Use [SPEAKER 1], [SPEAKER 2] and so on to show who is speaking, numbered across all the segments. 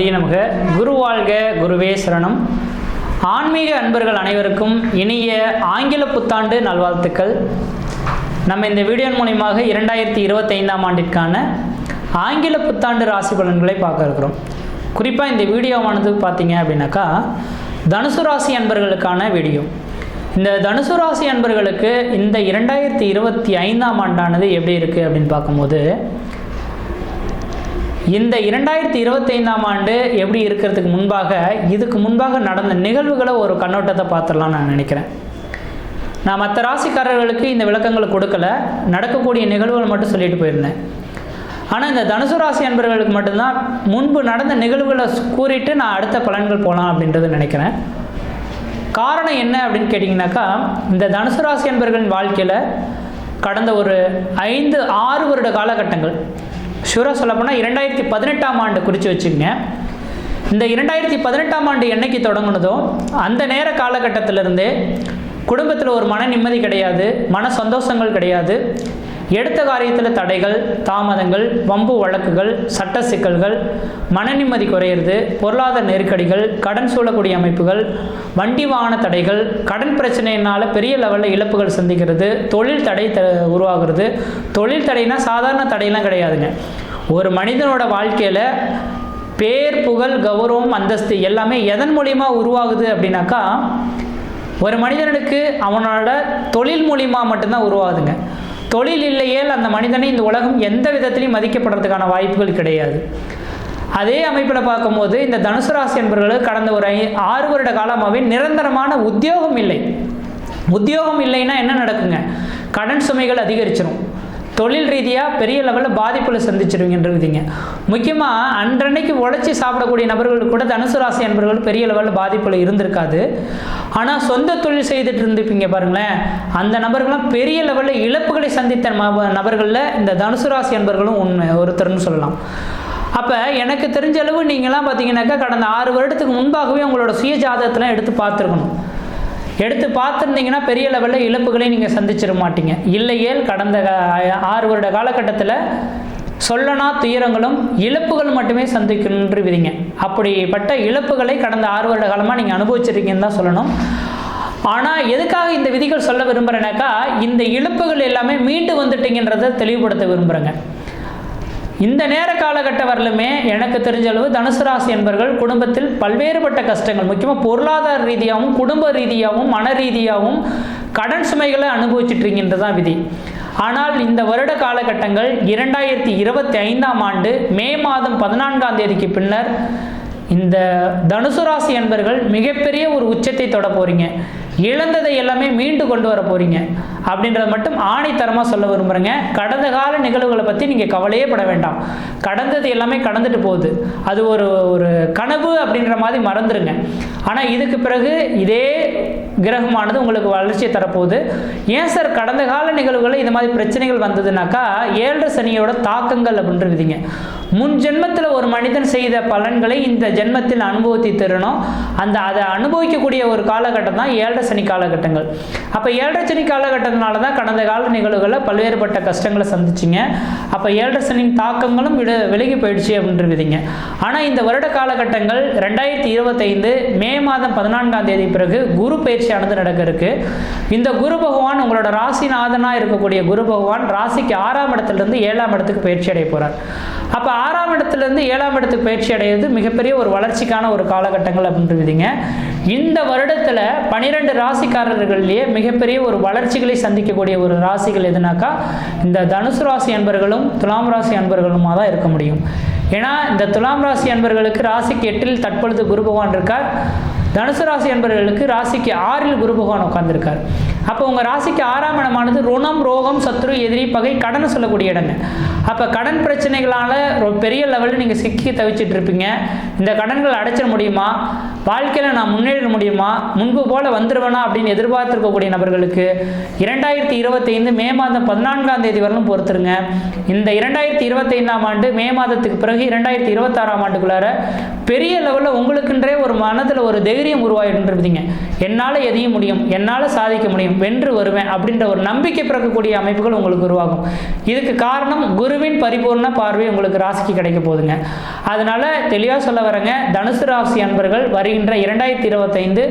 [SPEAKER 1] பார்வதி நமக. குரு வாழ்க, குருவே சரணம். ஆன்மீக அன்பர்கள் அனைவருக்கும் இனிய ஆங்கில புத்தாண்டு நல்வாழ்த்துக்கள். நம்ம இந்த வீடியோ மூலமாக 2025ஆம் ஆண்டிற்கான ஆங்கில புத்தாண்டு ராசி பலன்களை பார்க்க இருக்கிறோம். குறிப்பாக இந்த வீடியோவானது பார்த்தீங்க அப்படின்னாக்கா தனுசு ராசி அன்பர்களுக்கான வீடியோ. இந்த தனுசு ராசி அன்பர்களுக்கு இந்த 2025ஆம் ஆண்டானது எப்படி இருக்குது அப்படின்னு பார்க்கும்போது, இந்த 2025ஆம் ஆண்டு எப்படி இருக்கிறதுக்கு முன்பாக இதுக்கு முன்பாக நடந்த நிகழ்வுகளை ஒரு கண்ணோட்டத்தை பார்த்துடலாம் நான் நினைக்கிறேன். நான் மற்ற ராசிக்காரர்களுக்கு இந்த விளக்கங்களை கொடுக்கல, நடக்கக்கூடிய நிகழ்வுகள் மட்டும் சொல்லிட்டு போயிருந்தேன். ஆனால் இந்த தனுசு ராசி அன்பர்களுக்கு மட்டும்தான் முன்பு நடந்த நிகழ்வுகளை கூறிட்டு நான் அடுத்த பலன்கள் போகலாம் அப்படின்றது நினைக்கிறேன். காரணம் என்ன அப்படின்னு கேட்டிங்கனாக்கா, இந்த தனுசு ராசி அன்பர்களின் வாழ்க்கையில் கடந்த ஒரு 5-6 வருட காலகட்டங்கள், ஷூராக சொல்லப்போனால் 2018ஆம் ஆண்டு குறித்து வச்சுக்கோங்க. இந்த 2018ஆம் ஆண்டு என்னைக்கு தொடங்கினதோ அந்த நேர காலகட்டத்திலிருந்தே குடும்பத்தில் ஒரு மன நிம்மதி கிடையாது, மன சந்தோஷங்கள் கிடையாது. எடுத்த காரியத்தில் தடைகள், தாமதங்கள், வம்பு வழக்குகள், சட்ட சிக்கல்கள், மன நிம்மதி குறையிறது, பொருளாதார நெருக்கடிகள், கடன் சூழக்கூடிய அமைப்புகள், வண்டி வாகன தடைகள், கடன் பிரச்சனையினால் பெரிய லெவலில் இழப்புகள் சந்திக்கிறது, தொழில் தடை உருவாகிறது. தொழில் தடைனா சாதாரண தடையெல்லாம் கிடையாதுங்க. ஒரு மனிதனோட வாழ்க்கையில் பேர், புகழ், கௌரவம், அந்தஸ்து எல்லாமே எதன் மூலியமாக உருவாகுது அப்படின்னாக்கா, ஒரு மனிதனுக்கு அவனோட தொழில் மூலியமாக மட்டும்தான் உருவாகுதுங்க. தொழில் இல்லையேல் அந்த மனிதனை இந்த உலகம் எந்த விதத்திலையும் மதிக்கப்படுறதுக்கான வாய்ப்புகள் கிடையாது. அதே அமைப்பில் பார்க்கும்போது இந்த தனுசு ராசி என்பவர்களுக்கு கடந்த ஒரு 6 வருட காலமாகவே நிரந்தரமான உத்தியோகம் இல்லை. உத்தியோகம் இல்லைன்னா என்ன நடக்குங்க? கடன் சுமைகள் அதிகரிச்சிடும். தொழில் ரீதியாக பெரிய லெவலில் பாதிப்புகளை சந்திச்சிருவீங்கன்றதுங்க. முக்கியமாக அன்றன்னைக்கு உழைச்சி சாப்பிடக்கூடிய நபர்கள் கூட தனுசு ராசி என்பவர்கள் பெரிய லெவலில் பாதிப்புகள் இருந்திருக்காது. ஆனால் சொந்த தொழில் செய்துட்டு இருந்துப்பீங்க பாருங்களேன், அந்த நபர்கள்லாம் பெரிய லெவலில் இழப்புகளை சந்தித்த நபர்களில் இந்த தனுசு ராசி என்பவர்களும் ஒருத்தர்னு சொல்லலாம். அப்போ எனக்கு தெரிஞ்ச அளவு நீங்களாம் பார்த்தீங்கன்னாக்கா கடந்த 6 வருடத்துக்கு முன்பாகவே உங்களோட சுய ஜாதகத்தெலாம் எடுத்து பார்த்துருக்கணும். எடுத்து பார்த்துருந்தீங்கன்னா பெரிய லெவலில் இழப்புகளை நீங்கள் சந்திச்சிட மாட்டீங்க. இல்லையேல் கடந்த 6 வருட காலகட்டத்தில் சொல்லனா துயரங்களும் இழப்புகள் மட்டுமே சந்திக்கணுன்ற விதிங்க. அப்படிப்பட்ட இழப்புகளை கடந்த 6 வருட காலமாக நீங்கள் அனுபவிச்சிருக்கீங்கன்னு தான் சொல்லணும். ஆனால் எதுக்காக இந்த விதிகள் சொல்ல விரும்புகிறேனாக்கா, இந்த இழப்புகள் எல்லாமே மீண்டு வந்துட்டீங்கன்றதை தெளிவுபடுத்த விரும்புகிறேங்க. இந்த நேர காலகட்ட வரலுமே எனக்கு தெரிஞ்ச அளவு தனுசு ராசி என்பவர்கள் குடும்பத்தில் பல்வேறுபட்ட கஷ்டங்கள், முக்கியமாக பொருளாதார ரீதியாகவும் குடும்ப ரீதியாகவும் மன ரீதியாகவும் கடன் சுமைகளை அனுபவிச்சுட்ருக்கின்றதான் விதி. ஆனால் இந்த வருட காலகட்டங்கள் 2025ஆம் ஆண்டு மே மாதம் 14ஆம் தேதிக்கு பின்னர் இந்த தனுசு ராசி என்பவர்கள் மிகப்பெரிய ஒரு உச்சத்தை தொட போகிறீங்க. இழந்ததை எல்லாமே மீண்டு கொண்டு வர போகிறீங்க அப்படின்றத மட்டும் ஆணைத்தரமாக சொல்ல விரும்புகிறேங்க. கடந்த கால நிகழ்வுகளை பற்றி நீங்கள் கவலையே பட வேண்டாம். கடந்தது எல்லாமே கடந்துட்டு போகுது. அது ஒரு கனவு அப்படின்ற மாதிரி மறந்துடுங்க. ஆனால் இதுக்கு பிறகு இதே கிரகமானது உங்களுக்கு வளர்ச்சியை தரப்போகுது. ஏன் சார் கடந்த கால நிகழ்வுகளில் இது மாதிரி பிரச்சனைகள் வந்ததுனாக்கா, 7 சனியோட தாக்கங்கள் அப்படின்ற விதிங்க. முன் ஜென்மத்தில் ஒரு மனிதன் செய்த பலன்களை இந்த ஜென்மத்தில் அனுபவித்து தரணும். அதை அனுபவிக்கக்கூடிய ஒரு காலகட்டம் தான் 7 சனி காலகட்டங்கள். அப்போ 7 சனி காலகட்டத்தினால தான் கடந்த கால நிகழ்வுகளில் பல்வேறுபட்ட கஷ்டங்களை சந்திச்சிங்க. அப்போ 7 சனியின் தாக்கங்களும் விலகி போயிடுச்சு அப்படின்ற விதிங்க. ஆனால் இந்த வருட காலகட்டங்கள் 2025 மே மாதம் 14ஆம் தேதி பிறகு குரு பயிற்சியானது நடக்க இருக்கு. இந்த குரு பகவான் உங்களோட ராசிநாதனாக இருக்கக்கூடிய குரு பகவான் ராசிக்கு 6ஆம் இடத்துலேருந்து 7ஆம் இடத்துக்கு பயிற்சி அடைய போகிறார். அப்போ 6ஆம் இடத்துலேருந்து 7ஆம் இடத்துக்கு பயிற்சி அடைவது மிகப்பெரிய ஒரு வளர்ச்சிக்கான ஒரு காலகட்டங்கள் அப்படின்றதுங்க. இந்த வருடத்தில் 12 ராசிக்காரர்கள்லேயே மிகப்பெரிய ஒரு வளர்ச்சிகளை சந்திக்கக்கூடிய ஒரு ராசிகள் எதுனாக்கா, இந்த தனுசு ராசி அன்பர்களும் துலாம் ராசி அன்பர்களுமாக தான் இருக்க முடியும். ஏன்னா இந்த துலாம் ராசி அன்பர்களுக்கு ராசிக்கு 8இல் தற்பொழுது குரு பகவான் இருக்கார். தனுசு ராசி அன்பர்களுக்கு ராசிக்கு 6இல் குரு பகவான் உட்கார்ந்துருக்கார். அப்போ உங்கள் ராசிக்கு 6ஆம் இடமானது ருணம், ரோகம், சத்ரு, எதிரி, பகை, கடனை சொல்லக்கூடிய இடங்க. அப்போ கடன் பிரச்சனைகளால் பெரிய லெவலில் நீங்கள் சிக்கி தவிச்சிட்டு இருப்பீங்க. இந்த கடன்கள் அடைச்சிட முடியுமா? வாழ்க்கையில் நான் முன்னேற முடியுமா, முன்பு போல வந்துடுவேனா அப்படின்னு எதிர்பார்த்துருக்கக்கூடிய நபர்களுக்கு 2025 மே மாதம் 14ஆம் தேதி வரலும் பொறுத்துருங்க. இந்த 2025ஆம் ஆண்டு மே மாதத்துக்கு பிறகு 2026ஆம் ஆண்டுக்குள்ளார பெரிய லெவலில் உங்களுக்குன்றே ஒரு மனதில் ஒரு தைரியம் உருவாகிட்டுருப்பீங்க. என்னால் எதையும் முடியும், என்னால் சாதிக்க முடியும், வென்று வருவேன் அப்படின்ற ஒரு நம்பிக்கை பிறக்கக்கூடிய அமைப்புகள் உங்களுக்கு உருவாகும். இதுக்கு காரணம் குருவின் பரிபூர்ண பார்வை உங்களுக்கு ராசிக்கு கிடைக்க போகுதுங்க. அதனால தெளிவாக சொல்ல வரேங்க, தனுசு ராசி அன்பர்கள் வருகின்ற 2025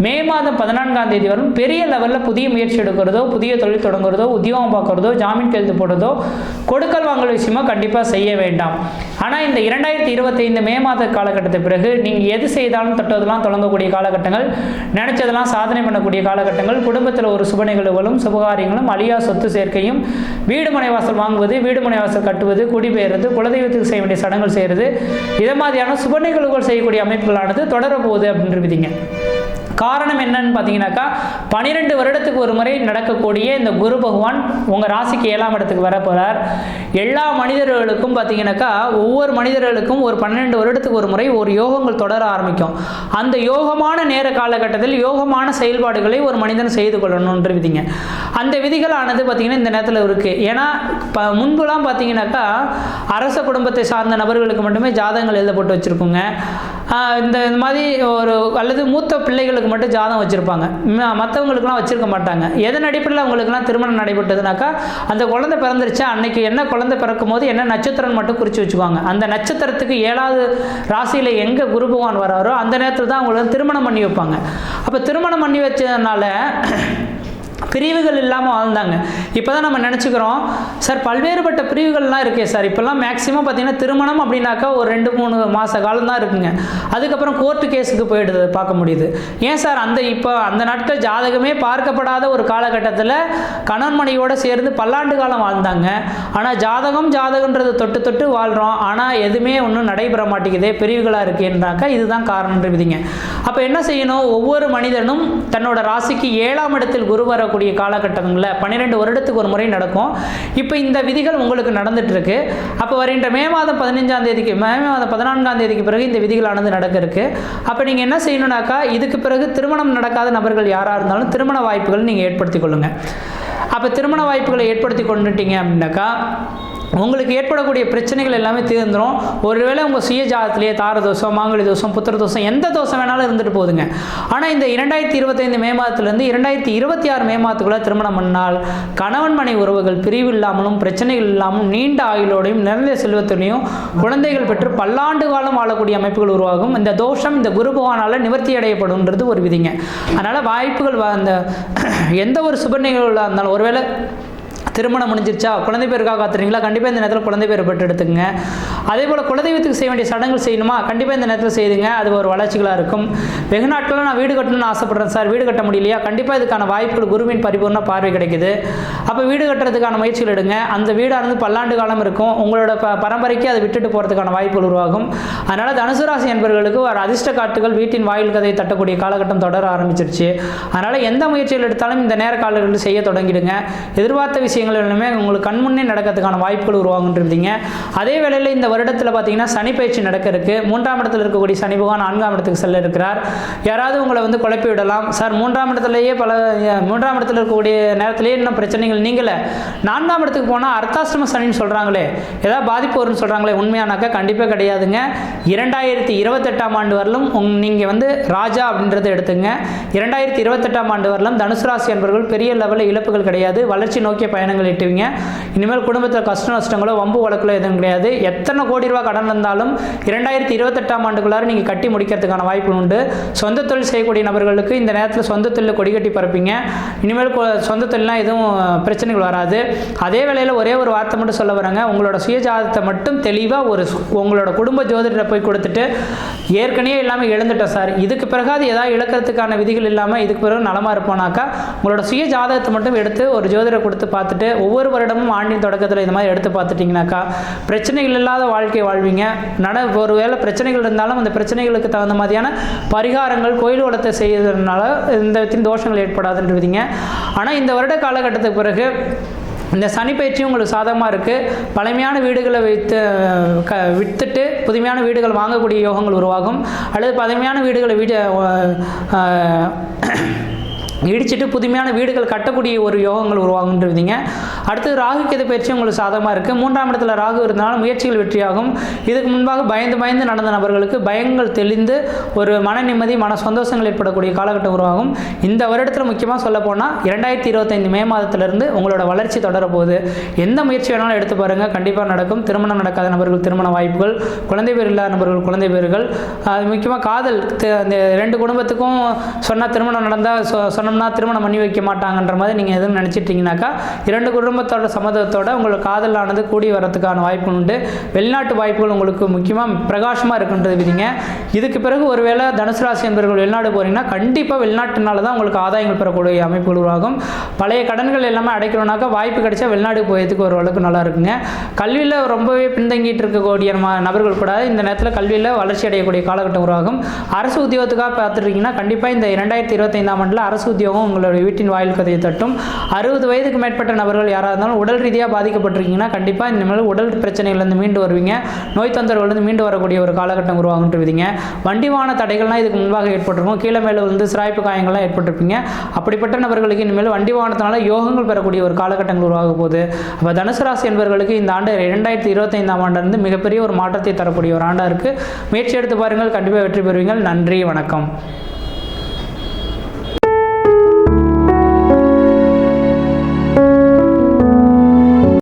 [SPEAKER 1] மே மாதம் 14ஆம் தேதி வரும் பெரிய லெவலில் புதிய முயற்சி எடுக்கிறதோ, புதிய தொழில் தொடங்குறதோ, உத்தியோகம் பார்க்குறதோ, ஜாமீன் கையெழுத்து போடுறதோ, கொடுக்கல் வாங்கல் விஷயமா கண்டிப்பாக செய்ய வேண்டாம். ஆனால் இந்த 2025 மே மாத காலகட்டத்துக்கு பிறகு நீங்கள் எது செய்தாலும் தொட்டதெல்லாம் தொடங்கக்கூடிய காலகட்டங்கள், நினைச்சதெல்லாம் சாதனை பண்ணக்கூடிய காலகட்டங்கள், குடும்பத்தில் ஒரு சுப நிகழ்வுகளும் சுபகாரியங்களும், அழியா சொத்து சேர்க்கையும், வீடு மனை வாசல் வாங்குவது, வீடு மனை வாசல் கட்டுவது, குடிபெயர்றது, குலதெய்வத்துக்கு செய்ய வேண்டிய சடங்குகள் செய்கிறது, இதை மாதிரியான சுப நிகழ்வுகள் செய்யக்கூடிய அமைப்புகளானது தொடரப்போகுது அப்படின்றீங்க. காரணம் என்னன்னு பார்த்தீங்கன்னாக்கா 12 வருடத்துக்கு ஒரு முறை நடக்கக்கூடிய இந்த குரு பகவான் உங்கள் ராசிக்கு 7ஆம் இடத்துக்கு வர போகிறார். எல்லா மனிதர்களுக்கும் பார்த்தீங்கன்னாக்கா ஒவ்வொரு மனிதர்களுக்கும் ஒரு 12 வருடத்துக்கு ஒரு முறை ஒரு யோகங்கள் தொடர ஆரம்பிக்கும். அந்த யோகமான நேர காலகட்டத்தில் யோகமான செயல்பாடுகளை ஒரு மனிதன் செய்து கொள்ளணுன்ற விதிங்க. அந்த விதிகளானது பார்த்தீங்கன்னா இந்த நேரத்தில் இருக்குது. ஏன்னா முன்புலாம் பார்த்தீங்கன்னாக்கா அரச குடும்பத்தை சார்ந்த நபர்களுக்கு மட்டுமே ஜாதகங்கள் எழுதப்பட்டு வச்சுருக்குங்க. இந்த மாதிரி ஒரு அல்லது மூத்த பிள்ளைகளுக்கு மட்டும் ஜாதகம் வச்சுருப்பாங்க, மற்றவங்களுக்குலாம் வச்சுருக்க மாட்டாங்க. எதன் அடிப்படையில் அவங்களுக்குலாம் திருமணம் நடைபெற்றதுனாக்கா அந்த குழந்தை பிறந்துருச்சு, அன்னைக்கு என்ன குழந்தை பிறக்கும் போது என்ன நட்சத்திரம் மட்டும் குறித்து வச்சுக்குவாங்க. அந்த நட்சத்திரத்துக்கு 7வது ராசியில் எங்கே குரு பகவான் வராரோ அந்த நேரத்தில் தான் அவங்களுக்கு திருமணம் பண்ணி வைப்பாங்க. அப்போ திருமணம் பண்ணி வச்சதுனால பிரிவுகள் இல்லாமல் வாழ்ந்தாங்க. இப்போ தான் நம்ம நினச்சிக்கிறோம் சார் பல்வேறுபட்ட பிரிவுகள்லாம் இருக்கே சார். இப்போல்லாம் மேக்ஸிமம் பார்த்தீங்கன்னா திருமணம் அப்படின்னாக்கா ஒரு 2-3 மாத காலம் தான் இருக்குங்க. அதுக்கப்புறம் கோர்ட்டு கேஸுக்கு போயிடுது பார்க்க முடியுது. ஏன் சார் இப்போ அந்த நாட்கள் ஜாதகமே பார்க்கப்படாத ஒரு காலகட்டத்தில் கணவன் மனைவியோடு சேர்ந்து பல்லாண்டு காலம் வாழ்ந்தாங்க. ஆனால் ஜாதகன்றது தொட்டு தொட்டு வாழ்கிறோம். ஆனால் எதுவுமே ஒன்றும் நடைபெற மாட்டேங்குதே, பிரிவுகளாக இருக்குன்னாக்கா இதுதான் காரணம்ன்ற விதிங்க. அப்போ என்ன செய்யணும், ஒவ்வொரு மனிதனும் தன்னோட ராசிக்கு 7ஆம் இடத்தில் குரு வரக்கூடிய காலகட்டங்களில் 12 வருடத்துக்கு ஒரு முறை நடக்கும். இப்போ இந்த விதிகள் உங்களுக்கு நடந்துட்டு இருக்கு. அப்போ வருகின்ற மே மாதம் 15ஆம் தேதிக்கு, மே மாதம் 14ஆம் தேதிக்கு பிறகு இந்த விதிகளானது நடக்க இருக்கு. அப்போ நீங்கள் என்ன செய்யணும்னாக்கா இதுக்கு பிறகு திருமணம் நடக்காத நபர்கள் யாராக இருந்தாலும் திருமண வாய்ப்புகள் நீங்கள் ஏற்படுத்தி கொள்ளுங்க. அப்போ திருமண வாய்ப்புகளை ஏற்படுத்தி கொண்டுட்டீங்க அப்படின்னாக்கா உங்களுக்கு ஏற்படக்கூடிய பிரச்சனைகள் எல்லாமே தீர்ந்துடும். ஒருவேளை உங்கள் சுய ஜாதத்திலேயே தார தோஷம், மாங்கலி தோஷம், புத்திர தோஷம், எந்த தோஷம் வேணாலும் இருந்துட்டு போகுதுங்க. ஆனால் இந்த 2025 மே மாதத்துலேருந்து 2026 மே மாதத்துக்குள்ளே திருமணம் பண்ணால் கணவன் மனை உறவுகள் பிரிவு இல்லாமலும் பிரச்சனைகள் இல்லாமலும் நீண்ட ஆயுளோடையும் நிறைந்த செல்வத்திலையும் குழந்தைகள் பெற்று பல்லாண்டு காலம் வாழக்கூடிய அமைப்புகள் உருவாகும். இந்த தோஷம் இந்த குரு பகவானால் நிவர்த்தி அடையப்படும்ன்றது ஒரு விதிங்க. அதனால் வாய்ப்புகள் அந்த எந்த ஒரு சுப நிகழ்வுகளாக இருந்தாலும், ஒருவேளை திருமணம் முடிஞ்சிருச்சா, குழந்தை பேருக்காக காத்துறீங்களா, கண்டிப்பாக இந்த நேரத்தில் குழந்தை பேர் பெற்று எடுத்துங்க. அதே போல் குலதெய்வத்துக்கு செய்ய வேண்டிய சடங்குகள் செய்யணுமா, கண்டிப்பாக இந்த நேரத்தில் செய்துங்க. அது ஒரு வளர்ச்சிகளாக இருக்கும். வெகு நாட்களில் நான் வீடு கட்டணும்னு ஆசைப்படுறேன் சார், வீடு கட்ட முடியலையா, கண்டிப்பாக இதுக்கான வாய்ப்புகள் குருவின் பரிபூர்ண பார்வை கிடைக்குது. அப்போ வீடு கட்டுறதுக்கான முயற்சிகள் எடுங்க. அந்த வீடானது பல்லாண்டு காலம் இருக்கும். உங்களோட பரம்பரைக்கு அதை விட்டுட்டு போகிறதுக்கான வாய்ப்புகள் உருவாகும். அதனால் தனுசு ராசி என்பவர்களுக்கு ஒரு அதிர்ஷ்ட காட்டுகள் வீட்டின் வாயில் கதையை தட்டக்கூடிய காலகட்டம் தொடர ஆரம்பிச்சிருச்சு. அதனால் எந்த முயற்சிகள் எடுத்தாலும் இந்த நேர காலங்களில் செய்ய தொடங்கிடுங்க. எதிர்பார்த்த விஷயங்கள் எல்லாமே உங்களுக்கு கண்முன்னே நடக்கிறதுக்கான வாய்ப்புகள் உருவாகுன்றீங்க. அதே வேளையில் இந்த வருடத்தில் பார்த்தீங்கன்னா சனி பயிற்சி நடக்க இருக்கு. 3ஆம் இடத்தில் இருக்கக்கூடிய சனி பகவான் 4ஆம் இடத்துக்கு செல்ல இருக்கிறார். யாராவது உங்களை வந்து குழப்பி விடலாம், சார் 3ஆம் இடத்துலேயே 3ஆம் இடத்துல இருக்கக்கூடிய நேரத்திலேயே இன்னும் பிரச்சனைகள் நீங்களே 4ஆம் இடத்துக்கு போனால் அர்த்தாசிரம சனின்னு சொல்கிறாங்களே, ஏதாவது பாதிப்பு வரும்னு சொல்கிறாங்களே, உண்மையானாக்கா கண்டிப்பாக கிடையாதுங்க. 2028ஆம் ஆண்டு வரலும் நீங்கள் வந்து ராஜா அப்படின்றத எடுத்துங்க. 2028ஆம் ஆண்டு வரலும் தனுசு ராசி என்பவர்கள் பெரிய லெவலில் இழப்புகள் கிடையாது, வளர்ச்சி நோக்கிய பயணங்கள் இட்டுவீங்க. இனிமேல் குடும்பத்தில் கஷ்ட நஷ்டங்களோ வம்பு வழக்குகளோ எதுவும் கிடையாது. எத்தனை கோடி ரூபா கடன் இருந்தாலும் 2028ஆம் ஆண்டுக்குள்ளார நீங்கள் கட்டி முடிக்கிறதுக்கான வாய்ப்பு உண்டு. சொந்த தொழில் செய்யக்கூடிய நபர்களுக்கு இந்த நேரத்தில் சொந்த தொழில் கொடி கட்டி பரப்பிங்க. இனிமேல் சொந்த தொழிலாம் எதுவும் பிரச்சனைகள் வராது. அதே வேளையில் ஒரே ஒரு வார்த்தை மட்டும் சொல்ல வராங்க, உங்களோட சுயஜாதத்தை மட்டும் தெளிவாக உங்களோட குடும்ப ஜோதிடரை போய் கொடுத்துட்டு ஏற்கனவே இல்லாமல் எழுந்துட்டோம் சார், இதுக்கு பிறகு அது ஏதாவது இழக்கிறதுக்கான விதிகள் இல்லாமல் இதுக்கு பிறகு நலமாக இருப்போனாக்கா உங்களோட சுய ஜாதகத்தை மட்டும் எடுத்து ஒரு ஜோதிடரை கொடுத்து பார்த்துட்டு ஒவ்வொரு வருடமும் ஆண்டின் தொடக்கத்தில் இந்த மாதிரி எடுத்து பார்த்துட்டிங்கனாக்கா பிரச்சனைகள் இல்லாத வாழ்க்கை வாழ்வீங்க. ஒரு வேளை பிரச்சனைகள் இருந்தாலும் அந்த பிரச்சனைகளுக்கு தகுந்த மாதிரியான பரிகாரங்கள் கோயில் வளத்தை செய்யறதுனால இந்த தோஷங்கள் ஏற்படாதுன்றீங்க. ஆனால் இந்த வருட காலகட்டத்துக்கு பிறகு இந்த சனி பயிற்சியும் உங்களுக்கு சாதகமாக இருக்குது. பழமையான வீடுகளை விற்றுட்டு புதுமையான வீடுகள் வாங்கக்கூடிய யோகங்கள் உருவாகும். அல்லது பழமையான வீடுகளை இடிச்சிட்டு புதுமையான வீடுகள் கட்டக்கூடிய ஒரு யோகங்கள் உருவாகுன்றீங்க. அடுத்தது ராகு கேது பயிற்சி உங்களுக்கு சாதகமாக இருக்குது. 3ஆம் இடத்துல ராகு இருந்தாலும் முயற்சிகள் வெற்றியாகும். இதுக்கு முன்பாக பயந்து நடந்த நபர்களுக்கு பயங்கள் தெளிந்து ஒரு மன நிம்மதி மன சந்தோஷங்கள் ஏற்படக்கூடிய காலகட்டம் உருவாகும். இந்த வருடத்தில் முக்கியமாக சொல்ல போனால் 2025 மே மாதத்திலிருந்து உங்களோட வளர்ச்சி தொடர போகுது. எந்த முயற்சி வேணாலும் எடுத்து பாருங்கள், கண்டிப்பாக நடக்கும். திருமணம் நடக்காத நபர்கள் திருமண வாய்ப்புகள், குழந்தை பேர் இல்லாத நபர்கள் குழந்தை பேர்கள், அது முக்கியமாக காதல், இந்த 2 குடும்பத்துக்கும் சொன்னால் திருமணம் நடந்தால் சொன்னோம்னா திருமணம் பண்ணி வைக்க மாட்டாங்கன்ற மாதிரி நீங்கள் எதுவும் நினச்சிட்டிங்கனாக்கா 2 குடும்பத்தோட சம்மதத்தோட உங்களுக்கு காதலானது கூடி வரதுக்கான வாய்ப்பு உண்டு. வெளிநாட்டு வாய்ப்புகள் உங்களுக்கு முக்கியமாக பிரகாசமாக இருக்குன்றது விதிங்க. இதுக்கு பிறகு ஒருவேளை தனுசு ராசி என்பவர்கள் வெளிநாடு போகிறீங்கன்னா கண்டிப்பாக வெளிநாட்டுனால தான் உங்களுக்கு ஆதாயங்கள் பெறக்கூடிய அமைப்புகள் உருவாகும். பழைய கடன்கள் எல்லாமே அடைக்கணும்னாக்கா வாய்ப்பு கிடைச்சா வெளிநாடு போயதுக்கு ஓரளவுக்கு நல்லா இருக்குங்க. கல்வியில் ரொம்பவே பின்தங்கிட்டு இருக்கக்கூடிய நபர்கள் கூட இந்த நேரத்தில் கல்வியில் வளர்ச்சி அடையக்கூடிய காலகட்டம் உருவாகும். அரசு உத்தியோகத்துக்காக பார்த்துருக்கீங்கன்னா கண்டிப்பாக இந்த 2025ஆம் ஆண்டில் அரசு உத்தியோகம் உங்களுடைய வீட்டின் வாயில் கதையை தட்டும். 60 வயதுக்கு மேற்பட்ட நபர்கள் யாராக இருந்தாலும் உடல் ரீதியாக பாதிக்கப்பட்டிருக்கீங்கன்னா கண்டிப்பாக இனிமேல் உடல் பிரச்சனைகள்லேருந்து மீண்டு வருவீங்க. நோய் தொந்தரவுலேருந்து மீண்டு வரக்கூடிய ஒரு காலகட்டம் உருவாகுன்றீங்க. வண்டி வாகன தடைகள்லாம் இதுக்கு முன்பாக ஏற்பட்டிருக்கும். கீழே மேலே வந்து சிராய்ப்பு காயங்கள்லாம் ஏற்பட்டிருப்பீங்க. அப்படிப்பட்ட நபர்களுக்கு இனிமேல் வண்டி வாகனத்தினால யோகங்கள் பெறக்கூடிய ஒரு காலகட்டங்கள் உருவாக போகுது. அப்போ தனுசு ராசி என்பவர்களுக்கு இந்த ஆண்டு 2025ஆம் ஆண்டிலிருந்து மிகப்பெரிய ஒரு மாற்றத்தை தரக்கூடிய ஒரு ஆண்டாக இருக்குது. முயற்சி எடுத்து பாருங்கள், கண்டிப்பாக வெற்றி பெறுவீங்கள். நன்றி, வணக்கம்.